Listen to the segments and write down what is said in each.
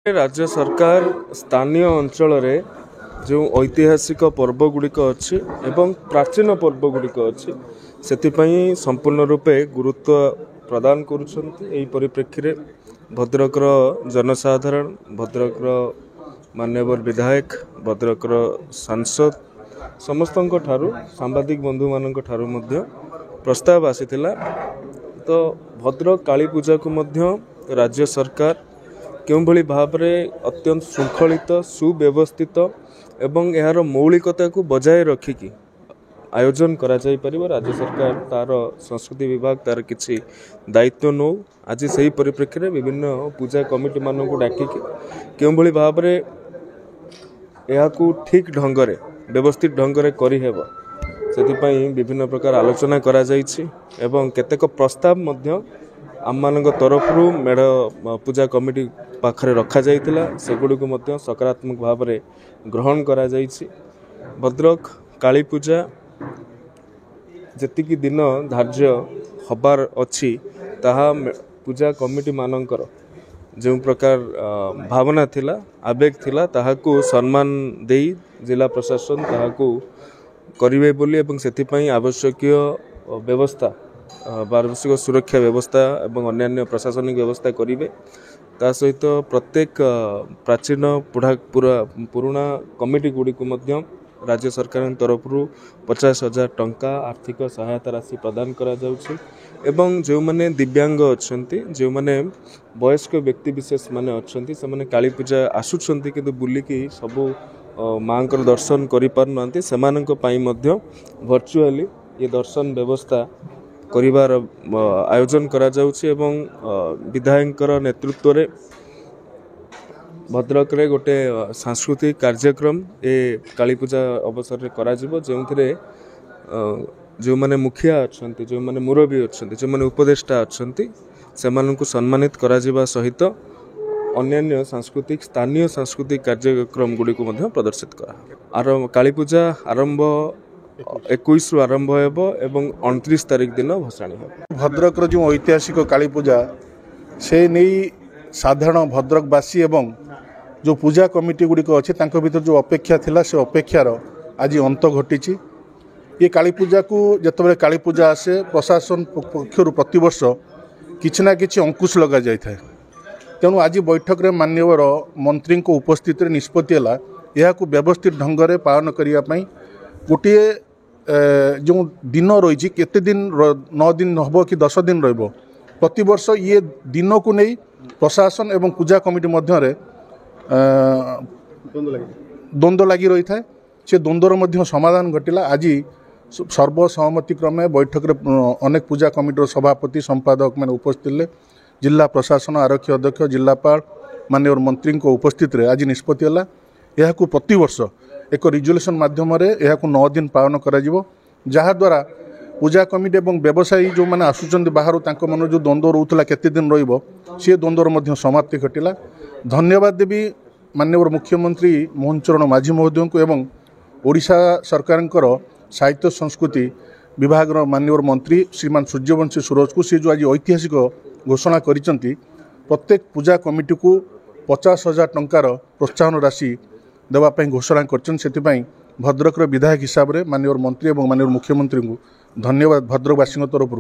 राज्य सरकार स्थानीय अंचल जो ऐतिहासिक पर्व गुड़िक अच्छी एवं प्राचीन पर्व गुड़िक अच्छी से संपूर्ण रूपे गुरुत्व प्रदान करुँच परिप्रेक्षी में भद्रकर जनसाधारण भद्रकर मान्यवर विधायक भद्रकर सांसद समस्त सांबादिक बंधु मान प्रस्ताव आसीथिला। तो भद्रक काली पूजा को मध्य राज्य सरकार क्यों भली भाव में अत्यंत श्रृंखलित सुव्यवस्थित एवं यार मौलिकता को बजाय रखिकी आयोजन करा जाई परिबो। राज्य सरकार तार संस्कृति विभाग तार किछि दायित्व नौ आज से ही परिप्रेक्षी में विभिन्न पूजा कमिटी मान को डाकिकी क्यों भली भाव में यह ठीक ढंग व्यवस्थित ढंग करिहेब से विभिन्न प्रकार आलोचना करा जाइछि एवं केतेक प्रस्ताव मध्य आम मान तरफ मेढ़ पूजा कमिटी पाखरे रखा जाइतिला सेगुड़िक मध्य सकारात्मक भाव में ग्रहण करा जाइछि। भद्रक काली पूजा जेतिकी दिन धार्य हबार अच्छी ताहा पूजा कमिटी मानकर जो प्रकार भावना थिला आवेग थिला ताहाकू सम्मान देई जिला प्रशासन ताहाकू करिवे बोली एवं सेथिपई आवश्यकीय व्यवस्था पारिभाषिक सुरक्षा व्यवस्था एवं अन्यान्य प्रशासनिक व्यवस्था करिवे। ता सहित प्रत्येक प्राचीन पुराणा कमिटी गुड़ी को मध्य राज्य सरकार तरफ 50,000 टंका आर्थिक सहायता राशि प्रदान करा जाउछि एवं जो माने दिव्यांग अच्छंती जो माने वयस्क व्यक्ति विशेष माने अच्छंती से माने काली पूजा आसुछंती किंतु बुलिकी सबु माँ को दर्शन करि पारनांती सेमानंक पई मध्य वर्चुअली ये दर्शन व्यवस्था करिवार आयोजन करा जाउछि एवं विधायकर नेतृत्व रे भद्रक रे गोटे सांस्कृतिक कार्यक्रम ए काली पूजा अवसर रे करा जिवो जेउथिरे जो माने मुखिया अच्छंती जो माने मुरबी अच्छंती जो माने उपदेष्टा अच्छंती सेमानंकु सम्मानित करा जिबा सहित अन्यान्य सांस्कृतिक स्थानीय सांस्कृतिक कार्यक्रम गुड़ी को मध्य प्रदर्शित करा। काली पूजा आरंभ 21 रु आरंभ हेबो एवं 29 तारिख दिन भसाणी हेबो। भद्रक जो ऐतिहासिक काली पूजा से नहीं साधारण भद्रकवासी एवं जो पूजा कमिटी गुड़िक अच्छे तांको भीतर जो अपेक्षा थिला से अपेक्षार आज अंत घटी। ये काली पूजा को जितेबाला काली पूजा आसे प्रशासन पक्षर प्रतिवर्ष किछि ना किछि अंकुश लगा जाय थाए। तेणु आज बैठक में माननीय मंत्री को उपस्थित निष्पत्ति है यह व्यवस्थित ढंग से पालन करने गोटे जो दिन रही केते दिन 9 दिन हम कि 10 दिन रति वर्ष ये दिन को नहीं प्रशासन एवं पूजा कमिटी मध्य द्वंद्व लगी रही था से द्वंद्वर मध्य समाधान घटिला। आज सर्वसहमति क्रमे बैठक में अनेक पूजा कमिटर सभापति संपादक मैंने उपस्थित जिला प्रशासन आरक्षी अध्यक्ष जिलापाल माननीय मंत्री को उपस्थित रे आज निष्पत्ति है यह प्रतिवर्ष एक रिजोल्यूशन माध्यम 9 दिन पालन करा जहाद्वारा पूजा कमिटी एवं व्यवसायी जो मैंने आसुचंद बाहर मन जो द्वंद्व रोला केते दिन सी द्वंद्वर मध्य समाप्ति घटिला। धन्यवाद देवी माननीय मुख्यमंत्री मोहन चरण माझी महोदय को एवं ओडिशा सरकार साहित्य संस्कृति विभाग माननीय मंत्री श्रीमान सूर्यवंशी सूरज को सी जो आज ऐतिहासिक घोषणा करिसंती प्रत्येक पूजा कमिटी को 50,000 टंकार प्रोत्साहन राशि देवाई घोषणा कर भद्रक विधायक हिसाब से माननीय मंत्री और माननीय मुख्यमंत्री को धन्यवाद भद्रकवासी तरफ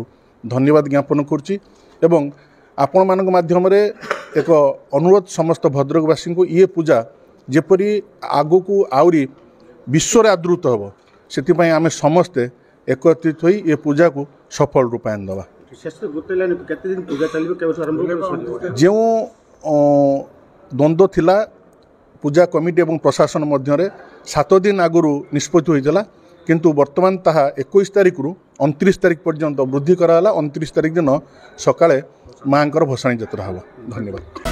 धन्यवाद ज्ञापन करुच्ची एवं आपण मान माध्यम एक अनुरोध समस्त भद्रकवासी को ये पूजा जेपरी आगु को आउरी विश्व आदृत हम से आम समस्ते एकत्रित होई ये पूजा को सफल रूपायन दवा। जो द्वंद्व थिला पूजा कमिटी एवं प्रशासन मध्य 7 दिन आगु निष्पत्ति होता किंतु वर्तमान ताहा 21 तारिख रु 29 तारिख पर्यंत वृद्धि कराला। 29 तारिख दिन सकाळे माँ भसाणी यात्रा हम। धन्यवाद।